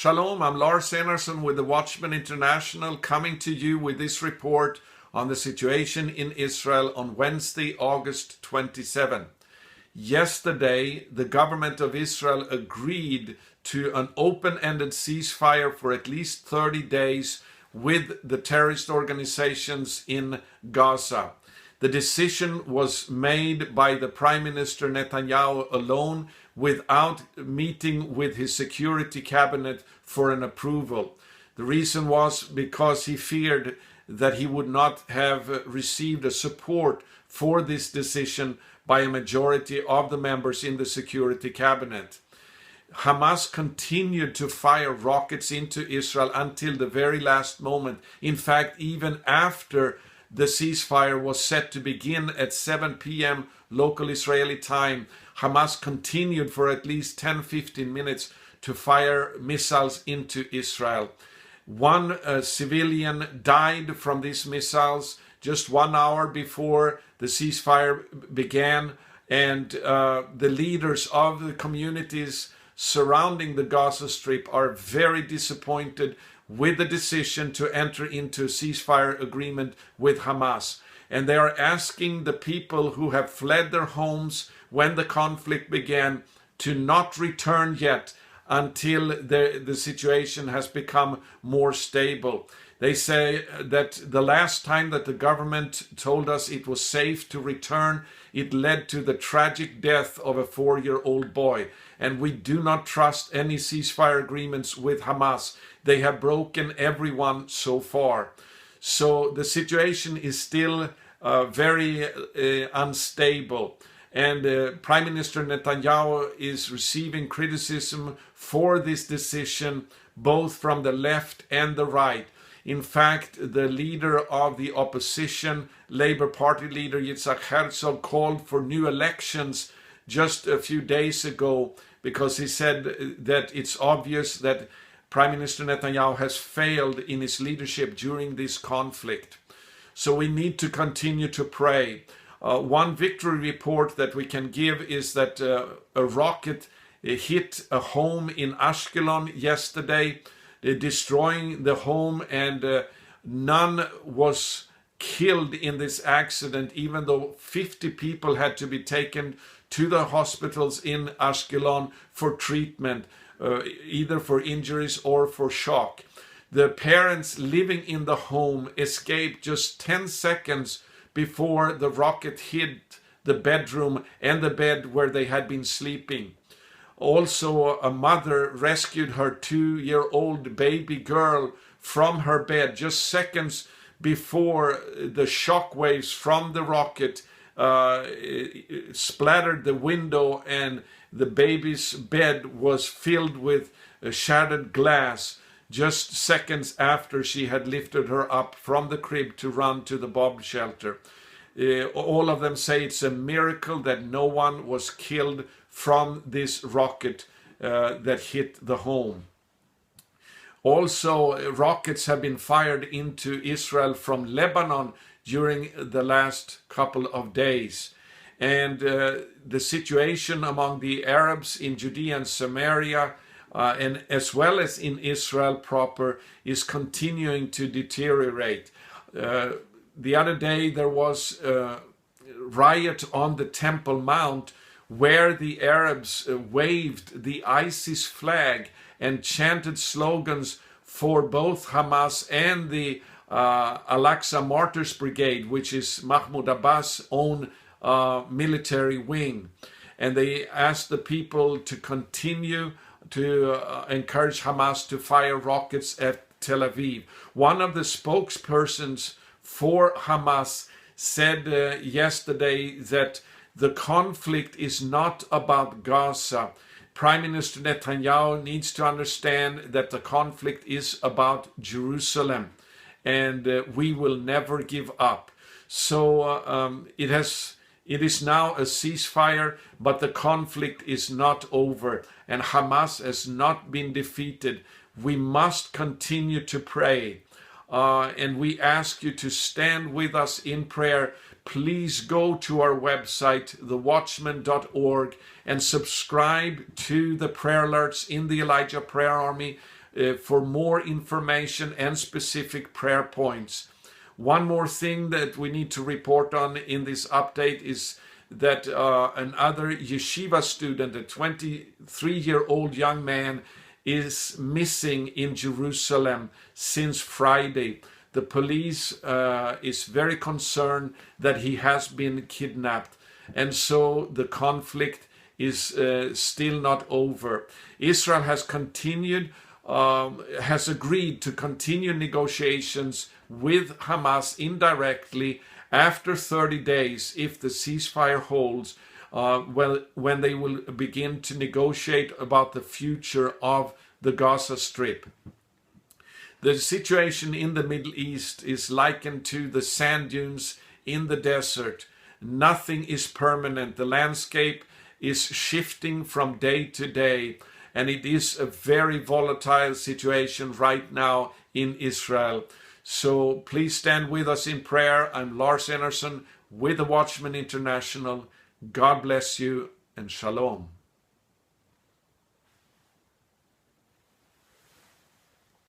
Shalom, I'm Lars Enarsson with the Watchman International, coming to you with this report on the situation in Israel on Wednesday, August 27. Yesterday, the government of Israel agreed to an open-ended ceasefire for at least 30 days with the terrorist organizations in Gaza. The decision was made by the Prime Minister Netanyahu alone, without meeting with his security cabinet for an approval. The reason was because he feared that he would not have received a support for this decision by a majority of the members in the security cabinet. Hamas continued to fire rockets into Israel until the very last moment. In fact, even after the ceasefire was set to begin at 7 p.m. local Israeli time, Hamas continued for at least 10-15 minutes to fire missiles into Israel. One civilian died from these missiles just 1 hour before the ceasefire began, and the leaders of the communities surrounding the Gaza Strip are very disappointed with the decision to enter into a ceasefire agreement with Hamas. And they are asking the people who have fled their homes when the conflict began to not return yet until the situation has become more stable. They say that the last time that the government told us it was safe to return, it led to the tragic death of a 4-year-old boy. And we do not trust any ceasefire agreements with Hamas. They have broken everyone so far. So the situation is still very unstable. And Prime Minister Netanyahu is receiving criticism for this decision, both from the left and the right. In fact, the leader of the opposition, Labour Party leader Yitzhak Herzog, called for new elections just a few days ago because he said that it's obvious that Prime Minister Netanyahu has failed in his leadership during this conflict. So we need to continue to pray. One victory report that we can give is that a rocket hit a home in Ashkelon yesterday, destroying the home, and none was killed in this accident, even though 50 people had to be taken to the hospitals in Ashkelon for treatment, either for injuries or for shock. The parents living in the home escaped just 10 seconds before the rocket hit the bedroom and the bed where they had been sleeping. Also, a mother rescued her 2-year-old baby girl from her bed just seconds before the shock waves from the rocket splattered the window, and the baby's bed was filled with shattered glass just seconds after she had lifted her up from the crib to run to the bomb shelter. All of them say it's a miracle that no one was killed from this rocket that hit the home. Also, rockets have been fired into Israel from Lebanon during the last couple of days. And the situation among the Arabs in Judea and Samaria, and as well as in Israel proper, is continuing to deteriorate. The other day there was a riot on the Temple Mount where the Arabs waved the ISIS flag and chanted slogans for both Hamas and the Al-Aqsa Martyrs Brigade, which is Mahmoud Abbas' own military wing. And they asked the people to continue to encourage Hamas to fire rockets at Tel Aviv. One of the spokespersons for Hamas said yesterday that the conflict is not about Gaza. Prime Minister Netanyahu needs to understand that the conflict is about Jerusalem, and we will never give up. So it is now a ceasefire, but the conflict is not over, and Hamas has not been defeated. We must continue to pray, and we ask you to stand with us in prayer. Please go to our website, thewatchman.org, and subscribe to the prayer alerts in the Elijah Prayer Army for more information and specific prayer points. One more thing that we need to report on in this update is that another yeshiva student, a 23-year-old young man, is missing in Jerusalem since Friday. The police is very concerned that he has been kidnapped, and so the conflict is still not over. Israel has agreed to continue negotiations with Hamas indirectly after 30 days if the ceasefire holds, when they will begin to negotiate about the future of the Gaza Strip. The situation in the Middle East is likened to the sand dunes in the desert. Nothing is permanent. The landscape is shifting from day to day, and it is a very volatile situation right now in Israel. So please stand with us in prayer. I'm Lars Enarsson with the Watchman International. God bless you and shalom.